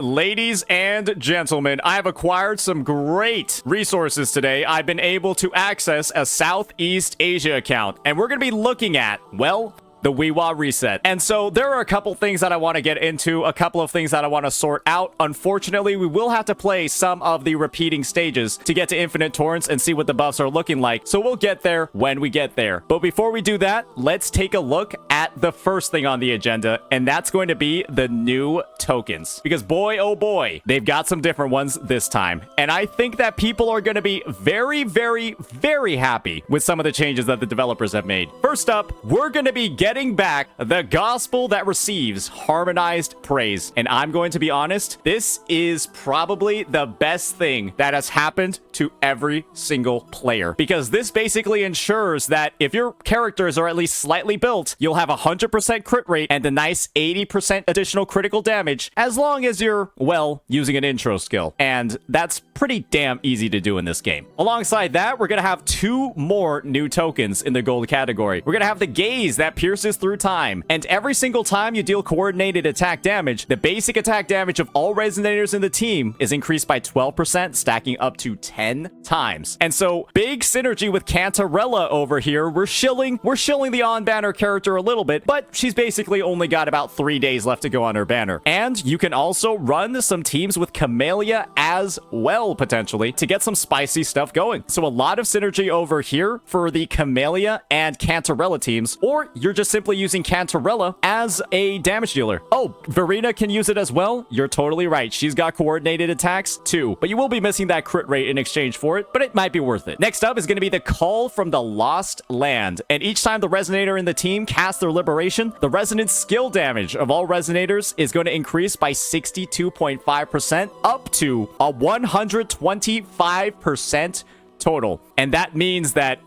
Ladies and gentlemen, I have acquired some great resources today. I've been able to access a Southeast Asia account, and we're going to be looking at, well, the WhiWa reset. And so there are a couple things that I want to get into, a couple of things that I want to sort out. Unfortunately, we will have to play some of the repeating stages to get to Infinite Torrents and see what the buffs are looking like. So we'll get there when we get there. But before we do that, let's take a look at the first thing on the agenda, and that's going to be the new tokens. Because boy, oh boy, they've got some different ones this time. And I think that people are going to be very, very, very happy with some of the changes that the developers have made. First up, we're going to be getting back the gospel that receives harmonized praise. And I'm going to be honest, this is probably the best thing that has happened to every single player, because this basically ensures that if your characters are at least slightly built, you'll have a 100% crit rate and a nice 80% additional critical damage, as long as you're, well, using an intro skill. And that's pretty damn easy to do in this game. Alongside that, we're going to have two more new tokens in the gold category. We're going to have the gaze that pierces through time, and every single time you deal coordinated attack damage, the basic attack damage of all resonators in the team is increased by 12%, stacking up to 10 times. And so big synergy with Cantarella over here. We're shilling the on-banner character a little bit, but she's basically only got about 3 days left to go on her banner. And you can also run some teams with Camellia as well, potentially, to get some spicy stuff going. So a lot of synergy over here for the Camellia and Cantarella teams, or you're just simply using Cantarella as a damage dealer. Oh, Verena can use it as well. You're totally right. She's got coordinated attacks too, but you will be missing that crit rate in exchange for it, but it might be worth it. Next up is going to be the Call from the Lost Land. And each time the resonator in the team casts their liberation, the resonance skill damage of all resonators is going to increase by 62.5% up to a 125% total. And that means that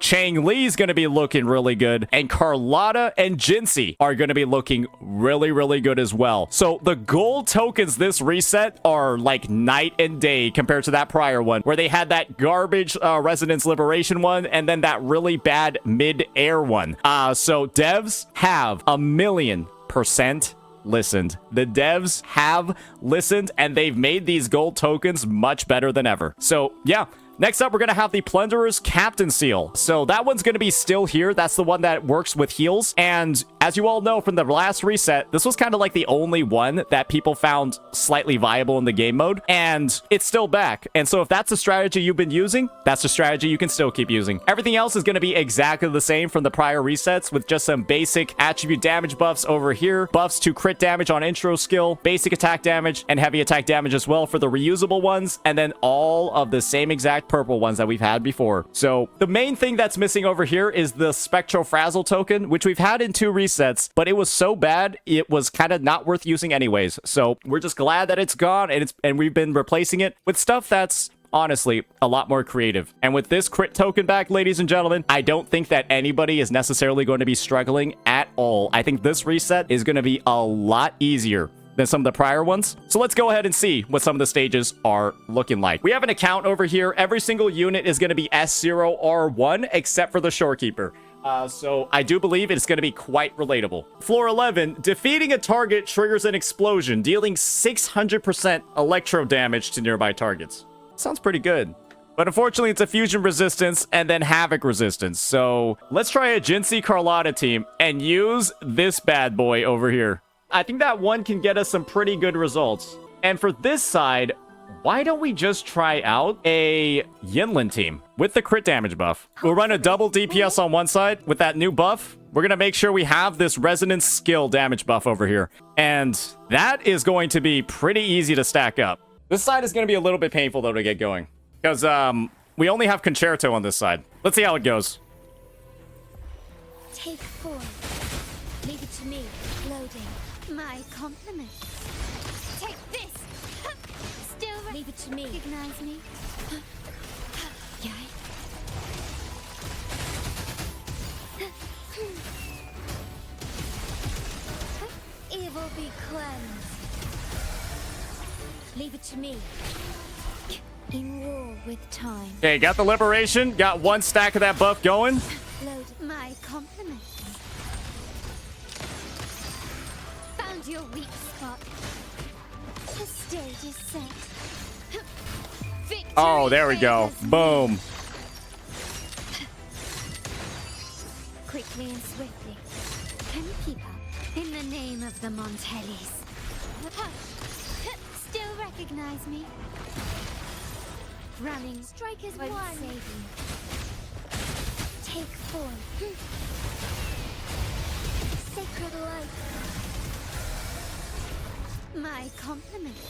Chang Li's going to be looking really good, and Carlotta and Jinxie are going to be looking really, really good as well. So the gold tokens this reset are like night and day compared to that prior one, where they had that garbage resonance liberation one and then that really bad mid-air one. So devs have 1,000,000% listened. The devs have listened, and they've made these gold tokens much better than ever. So yeah. Next up, we're going to have the Plunderer's Captain Seal. So that one's going to be still here. That's the one that works with heals. And as you all know from the last reset, this was kind of like the only one that people found slightly viable in the game mode. And it's still back. And so if that's the strategy you've been using, that's the strategy you can still keep using. Everything else is going to be exactly the same from the prior resets, with just some basic attribute damage buffs over here, buffs to crit damage on intro skill, basic attack damage, and heavy attack damage as well for the reusable ones, and then all of the same exact purple ones that we've had before. So the main thing that's missing over here is the Spectral Frazzle token, which we've had in 2 resets, but it was so bad it was kind of not worth using anyways. So we're just glad that it's gone, and we've been replacing it with stuff that's honestly a lot more creative. And with this crit token back, ladies and gentlemen, I don't think that anybody is necessarily going to be struggling at all. I think this reset is going to be a lot easier than some of the prior ones. So let's go ahead and see what some of the stages are looking like. We have an account over here. Every single unit is going to be S0R1 except for the Shorekeeper. So I do believe it's going to be quite relatable. Floor 11, defeating a target triggers an explosion, dealing 600% electro damage to nearby targets. Sounds pretty good. But unfortunately, it's a fusion resistance and then havoc resistance. So let's try a Jinxie Carlotta team and use this bad boy over here. I think that one can get us some pretty good results. And for this side, why don't we just try out a Yinlin team with the crit damage buff? We'll run a double DPS on one side with that new buff. We're going to make sure we have this resonance skill damage buff over here. And that is going to be pretty easy to stack up. This side is going to be a little bit painful, though, to get going. Because we only have Concerto on this side. Let's see how it goes. Take 4. Leave it to me. Loading. My compliments. Take this. Still leave it to me. Recognize me. Yay. Evil be cleansed. Leave it to me. In war with time. Okay, got the liberation. Got 1 stack of that buff going. Load my compliments. Found your weak spot. The stage is set. Victory Oh, there we go. favors me. Boom. Quickly and swiftly. Can you keep up? In the name of the Montellis. Still recognize me? Running. Strikers won't save you. Take form. Sacred light. My compliments.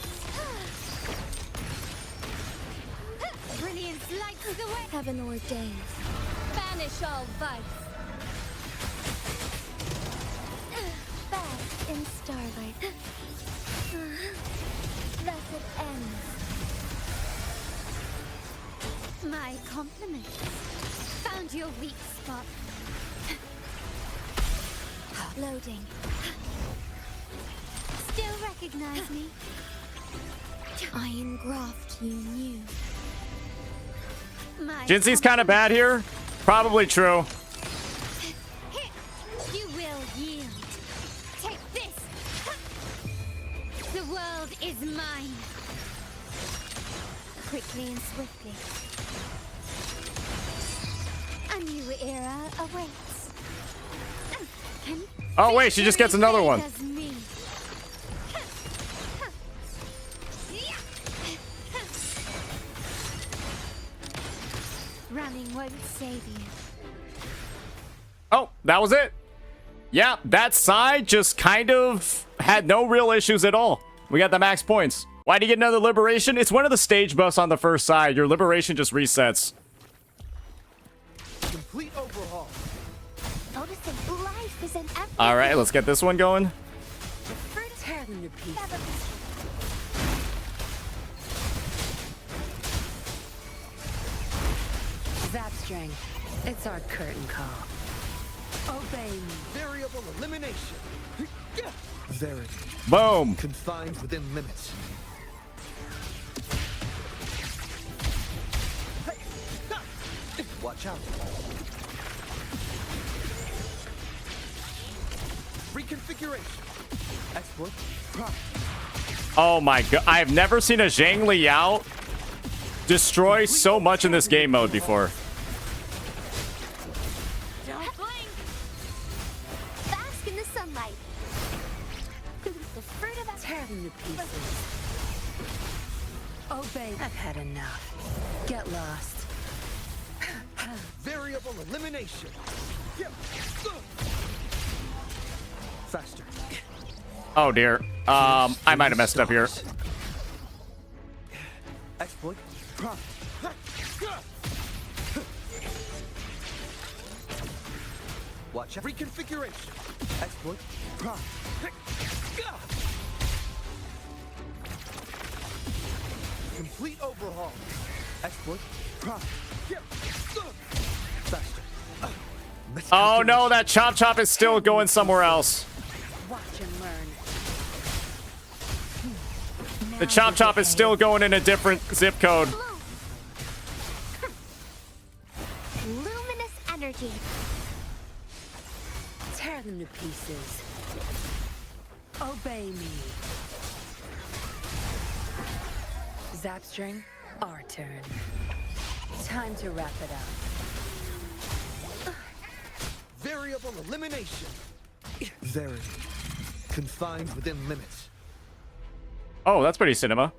Brilliance lights the way. Heaven ordained. Banish all vice. Bask in starlight. Thus it ends. My compliments. Found your weak spot. Loading. Still recognize me? I engraft you new. My Jinxie's kind of bad here. Probably true. You will yield. Take this. The world is mine. Quickly and swiftly. A new era awaits. Oh, wait, she just gets another one. Favors me. Running won't save you. Oh, that was it. Yeah, that side just kind of had no real issues at all. We got the max points. Why do you get another liberation? It's one of the stage buffs on the first side. Your liberation just resets. Complete overhaul. Noticing life is in every. All right, let's get this one going. Tear them to pieces. Zap string. It's our curtain call. Obey me. Variable elimination. Verity. Boom. Confined within limits. Watch out. Reconfiguration. Exploit. Prop. Oh my god. I've never seen a Zhang Liao destroy so much in this game mode before. Don't blink. Bask in the sunlight. The fruit of Tear them to pieces. Obey. I've had enough. Get lost. Variable elimination. Faster. Oh dear. I might have messed up here. Exploit. Prop. Watch out. Reconfiguration. Exploit. Prop. Complete overhaul. Exploit. Prop. Faster. Oh no, that Chop Chop is still going somewhere else. Watch and learn. The Chop Chop is still going in a different zip code. luminous energy. Tear them to pieces. Obey me. Zap string. Our turn. Time to wrap it up. Variable elimination. Verity. Confined within limits. Oh, that's pretty cinema.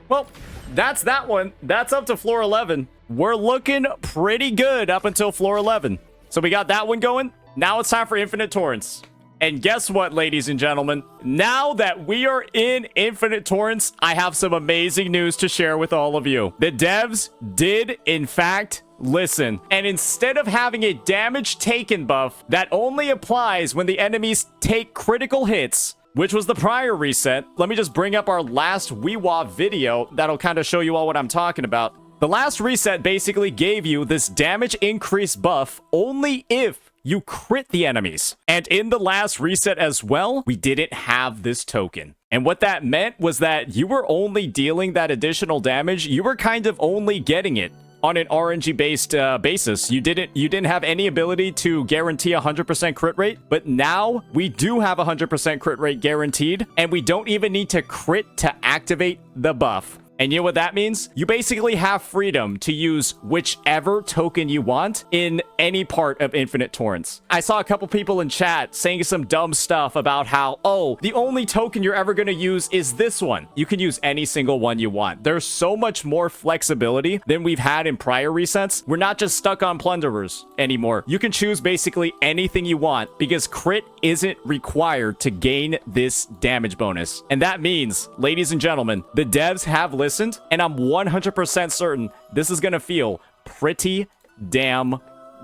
Well, that's that one. That's up to floor 11. We're looking pretty good up until floor 11. So we got that one going. Now it's time for Infinite Torrents. And guess what, ladies and gentlemen? Now that we are in Infinite Torrents, I have some amazing news to share with all of you. The devs did, in fact, listen. And instead of having a damage taken buff that only applies when the enemies take critical hits, which was the prior reset, let me just bring up our last WhiWa video that'll kind of show you all what I'm talking about. The last reset basically gave you this damage increase buff only if you crit the enemies. And in the last reset as well, we didn't have this token. And what that meant was that you were only dealing that additional damage. You were kind of only getting it on an RNG based basis. You didn't have any ability to guarantee 100% crit rate, but now we do have 100% crit rate guaranteed, and we don't even need to crit to activate the buff. And you know what that means? You basically have freedom to use whichever token you want in any part of Infinite Torrents. I saw a couple people in chat saying some dumb stuff about how, oh, the only token you're ever going to use is this one. You can use any single one you want. There's so much more flexibility than we've had in prior resets. We're not just stuck on Plunderers anymore. You can choose basically anything you want because crit isn't required to gain this damage bonus. And that means, ladies and gentlemen, the devs have listened, and I'm 100% certain this is gonna feel pretty damn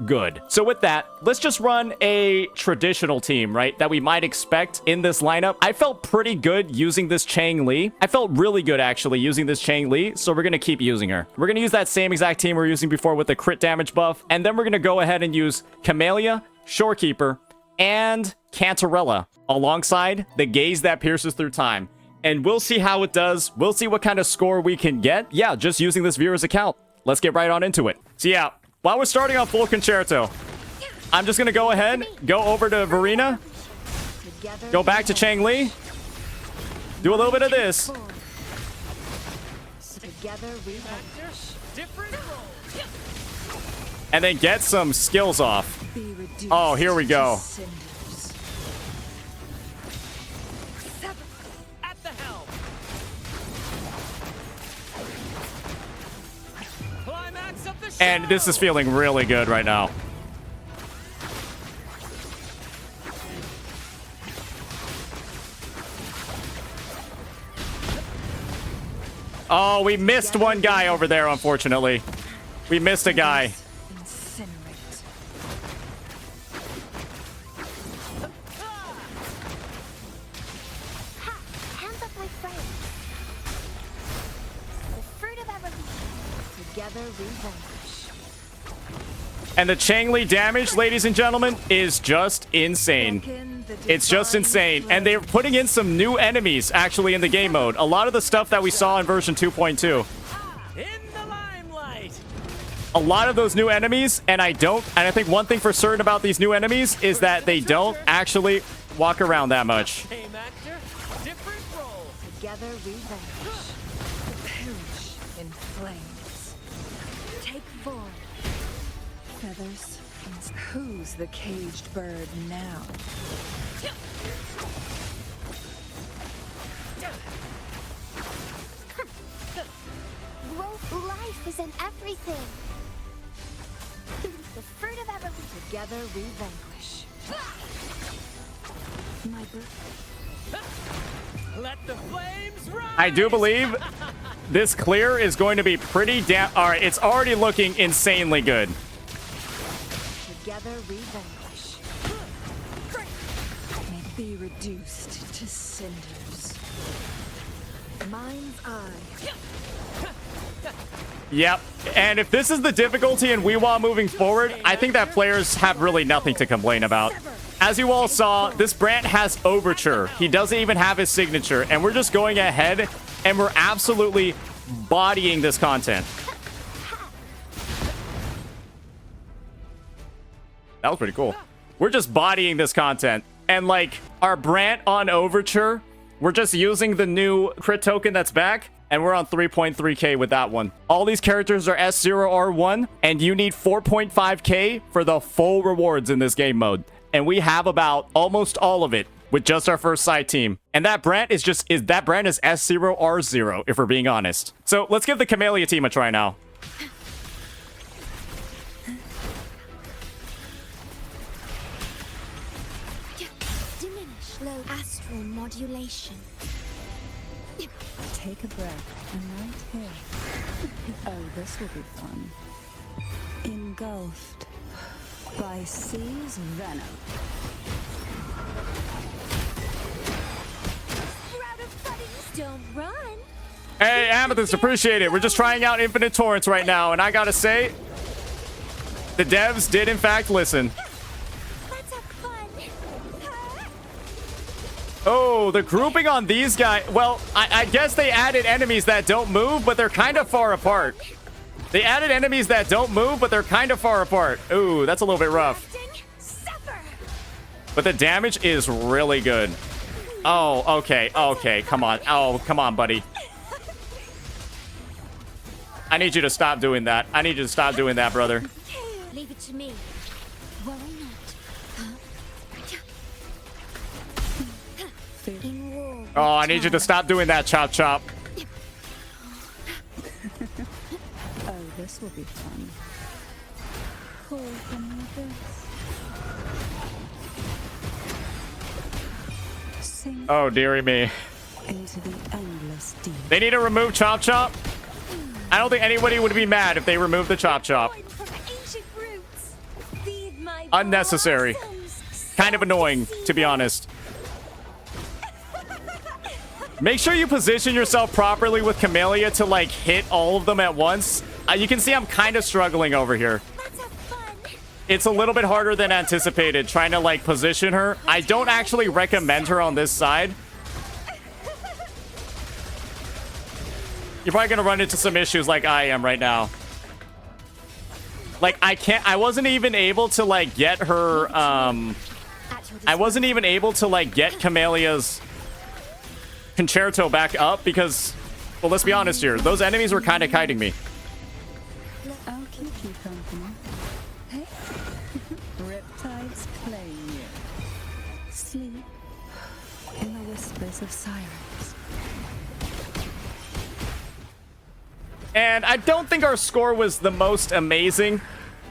good. So with that, let's just run a traditional team, right, that we might expect in this lineup. I felt pretty good using this Chang Li. I felt really good actually using this Chang Li, so we're gonna keep using her. We're gonna use that same exact team we were using before with the crit damage buff, and then we're gonna go ahead and use Camellia, Shorekeeper, and Cantarella alongside the Gaze that pierces through time. And we'll see how it does. We'll see what kind of score we can get. Yeah, just using this viewer's account. Let's get right on into it. So yeah, while we're starting on full concerto, I'm just gonna go ahead, go over to Verena, go back to Chang Li, do a little bit of this. And then get some skills off. Oh, here we go. And this is feeling really good right now. Oh, we missed one guy over there, unfortunately. We missed a guy. And the Chang Li damage, ladies and gentlemen, is just insane. It's just insane. And they're putting in some new enemies, actually, in the game mode. A lot of the stuff that we saw in version 2.2. A lot of those new enemies, and I think one thing for certain about these new enemies is that they don't actually walk around that much. Together we vanish. Perish in flames. Take form. Feathers. Who's the caged bird now? Life is in everything. The fruit of everything. Together we vanquish. My birth. Let the flames rise. I do believe this clear is going to be pretty all right, it's already looking insanely good. Together we vanquish. May be reduced to cinders. Mind's eye. Yep. And if this is the difficulty in WhiWa moving forward, I think that players have really nothing to complain about. As you all saw, this Brant has Overture. He doesn't even have his signature. And we're just going ahead and we're absolutely bodying this content. That was pretty cool. We're just bodying this content. And like our Brant on Overture, we're just using the new crit token that's back. And we're on 3.3k with that one. All these characters are S0R1, and you need 4.5k for the full rewards in this game mode. And we have about almost all of it with just our first side team. And that Brant is S0R0, if we're being honest. So let's give the Camellia team a try now. Diminish low astral modulation. Take a breath, and right here. Oh, this will be fun. Engulfed by sea's venom. Sprout of buttons, don't run. Hey, Amethyst, appreciate it. We're just trying out Infinite Torrents right now, and I gotta say, the devs did in fact listen. Let's have fun. Oh, the grouping on these guys. Well, I guess they added enemies that don't move, but they're kind of far apart. They added enemies that don't move, but they're kind of far apart. Ooh, that's a little bit rough. Suffer. But the damage is really good. Oh, okay, okay, come on. Oh, come on, buddy. I need you to stop doing that. I need you to stop doing that, brother. Leave it to me. Worry not. In war. Oh, I need you to stop doing that, Chop Chop. Oh, this will be fun. Call from the abyss. Sink Oh, dearie me. into the endless deep. They need to remove Chop Chop. I don't think anybody would be mad if they removed the Chop Chop. Born from ancient roots. Feed my Unnecessary. blossoms. Kind of annoying, to be honest. Make sure you position yourself properly with Camellia to, like, hit all of them at once. You can see I'm kind of struggling over here. Let's have fun. It's a little bit harder than anticipated trying to, like, position her. I don't actually recommend her on this side. You're probably gonna run into some issues like I am right now. Like, I wasn't even able to, like, get her, I wasn't even able to, like, get Camellia's Concerto back up because, well, let's be honest here. Those enemies were kind of kiting me. I'll keep you company. Hey, Riptide's playing you. Sleep in the whispers of sirens. And I don't think our score was the most amazing.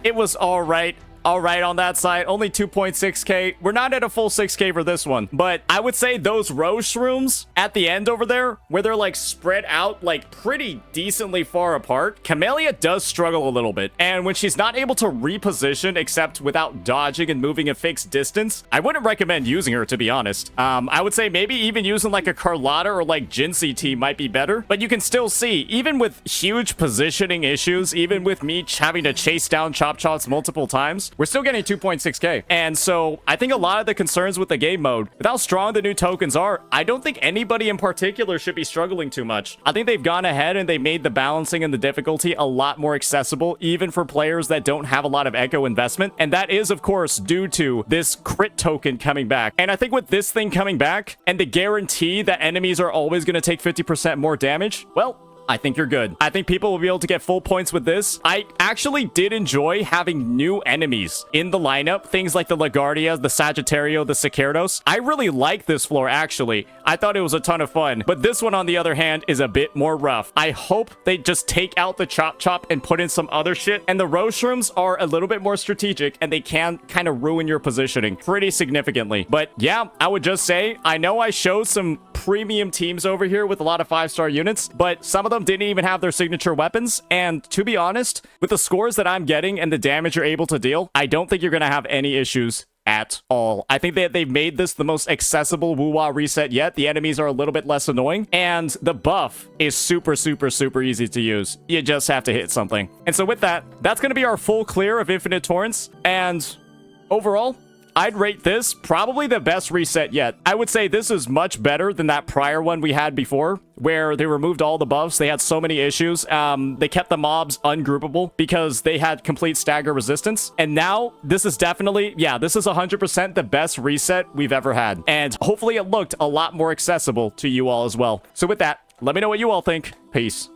It was all right on that side. Only 2.6k. We're not at a full 6k for this one, but I would say those rose shrooms at the end over there, where they're like spread out like pretty decently far apart, Camellia does struggle a little bit. And when she's not able to reposition except without dodging and moving a fixed distance, I wouldn't recommend using her, to be honest. I would say maybe even using like a Carlotta or like Jinsei team might be better, but you can still see, even with huge positioning issues, even with me having to chase down Chop Chops multiple times, we're still getting 2.6k. And so I think a lot of the concerns with the game mode, with how strong the new tokens are, I don't think anybody in particular should be struggling too much. I think they've gone ahead and they made the balancing and the difficulty a lot more accessible, even for players that don't have a lot of echo investment. And that is, of course, due to this crit token coming back. And I think with this thing coming back and the guarantee that enemies are always going to take 50% more damage, well, I think you're good. I think people will be able to get full points with this. I actually did enjoy having new enemies in the lineup. Things like the LaGuardia, the Sagittario, the Sicerdos. I really like this floor, actually. I thought it was a ton of fun. But this one, on the other hand, is a bit more rough. I hope they just take out the Chop Chop and put in some other shit. And the Rose Shrooms are a little bit more strategic, and they can kind of ruin your positioning pretty significantly. But yeah, I would just say, I know I showed some premium teams over here with a lot of 5-star units, but some of them didn't even have their signature weapons. And to be honest, with the scores that I'm getting and the damage you're able to deal, I don't think you're going to have any issues at all. I think that they've made this the most accessible WhiWa reset yet. The enemies are a little bit less annoying, and the buff is super easy to use. You just have to hit something. And so with that, that's going to be our full clear of Infinite Torrents. And overall, I'd rate this probably the best reset yet. I would say this is much better than that prior one we had before, where they removed all the buffs. They had so many issues. They kept the mobs ungroupable because they had complete stagger resistance. And now this is definitely, yeah, this is 100% the best reset we've ever had. And hopefully it looked a lot more accessible to you all as well. So with that, let me know what you all think. Peace.